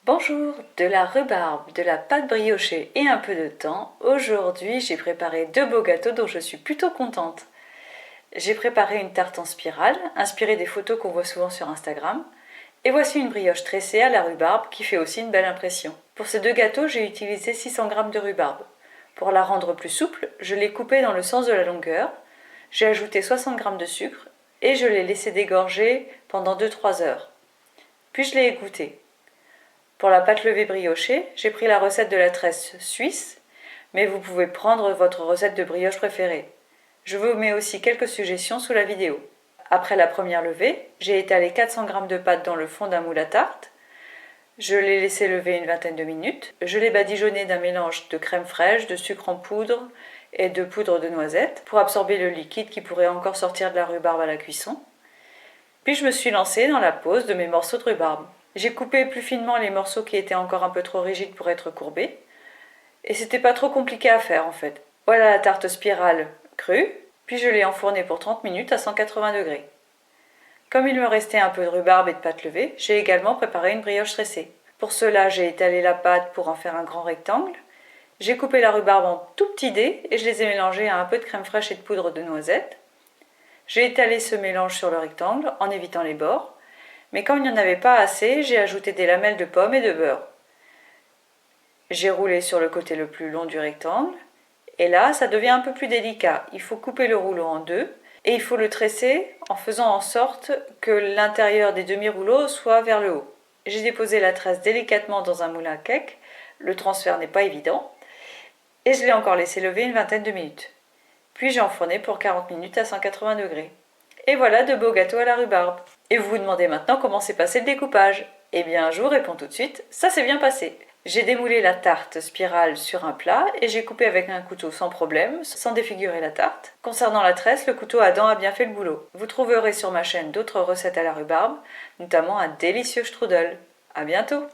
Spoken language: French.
Bonjour, de la rhubarbe, de la pâte briochée et un peu de thym. Aujourd'hui, j'ai préparé 2 beaux gâteaux dont je suis plutôt contente. J'ai préparé une tarte en spirale, inspirée des photos qu'on voit souvent sur Instagram. Et voici une brioche tressée à la rhubarbe qui fait aussi une belle impression. Pour ces 2 gâteaux, j'ai utilisé 600 g de rhubarbe. Pour la rendre plus souple, je l'ai coupée dans le sens de la longueur. J'ai ajouté 60 g de sucre et je l'ai laissé dégorger pendant 2-3 heures. Puis je l'ai égoutté. Pour la pâte levée briochée, j'ai pris la recette de la tresse suisse, mais vous pouvez prendre votre recette de brioche préférée. Je vous mets aussi quelques suggestions sous la vidéo. Après la première levée, j'ai étalé 400 g de pâte dans le fond d'un moule à tarte. Je l'ai laissé lever une vingtaine de minutes. Je l'ai badigeonné d'un mélange de crème fraîche, de sucre en poudre et de poudre de noisette pour absorber le liquide qui pourrait encore sortir de la rhubarbe à la cuisson. Puis je me suis lancée dans la pose de mes morceaux de rhubarbe. J'ai coupé plus finement les morceaux qui étaient encore un peu trop rigides pour être courbés. Et c'était pas trop compliqué à faire en fait. Voilà la tarte spirale crue, puis je l'ai enfournée pour 30 minutes à 180 degrés. Comme il me restait un peu de rhubarbe et de pâte levée, j'ai également préparé une brioche tressée. Pour cela, j'ai étalé la pâte pour en faire un grand rectangle. J'ai coupé la rhubarbe en tout petits dés et je les ai mélangés à un peu de crème fraîche et de poudre de noisette. J'ai étalé ce mélange sur le rectangle en évitant les bords. Mais quand il n'y en avait pas assez, j'ai ajouté des lamelles de pommes et de beurre. J'ai roulé sur le côté le plus long du rectangle. Et là, ça devient un peu plus délicat. Il faut couper le rouleau en deux et il faut le tresser en faisant en sorte que l'intérieur des demi-rouleaux soit vers le haut. J'ai déposé la tresse délicatement dans un moule à cake. Le transfert n'est pas évident. Et je l'ai encore laissé lever une vingtaine de minutes. Puis j'ai enfourné pour 40 minutes à 180 degrés. Et voilà de beaux gâteaux à la rhubarbe. Et vous vous demandez maintenant comment s'est passé le découpage. Eh bien, je vous réponds tout de suite, ça s'est bien passé. J'ai démoulé la tarte spirale sur un plat et j'ai coupé avec un couteau sans problème, sans défigurer la tarte. Concernant la tresse, le couteau à dents a bien fait le boulot. Vous trouverez sur ma chaîne d'autres recettes à la rhubarbe, notamment un délicieux strudel. À bientôt!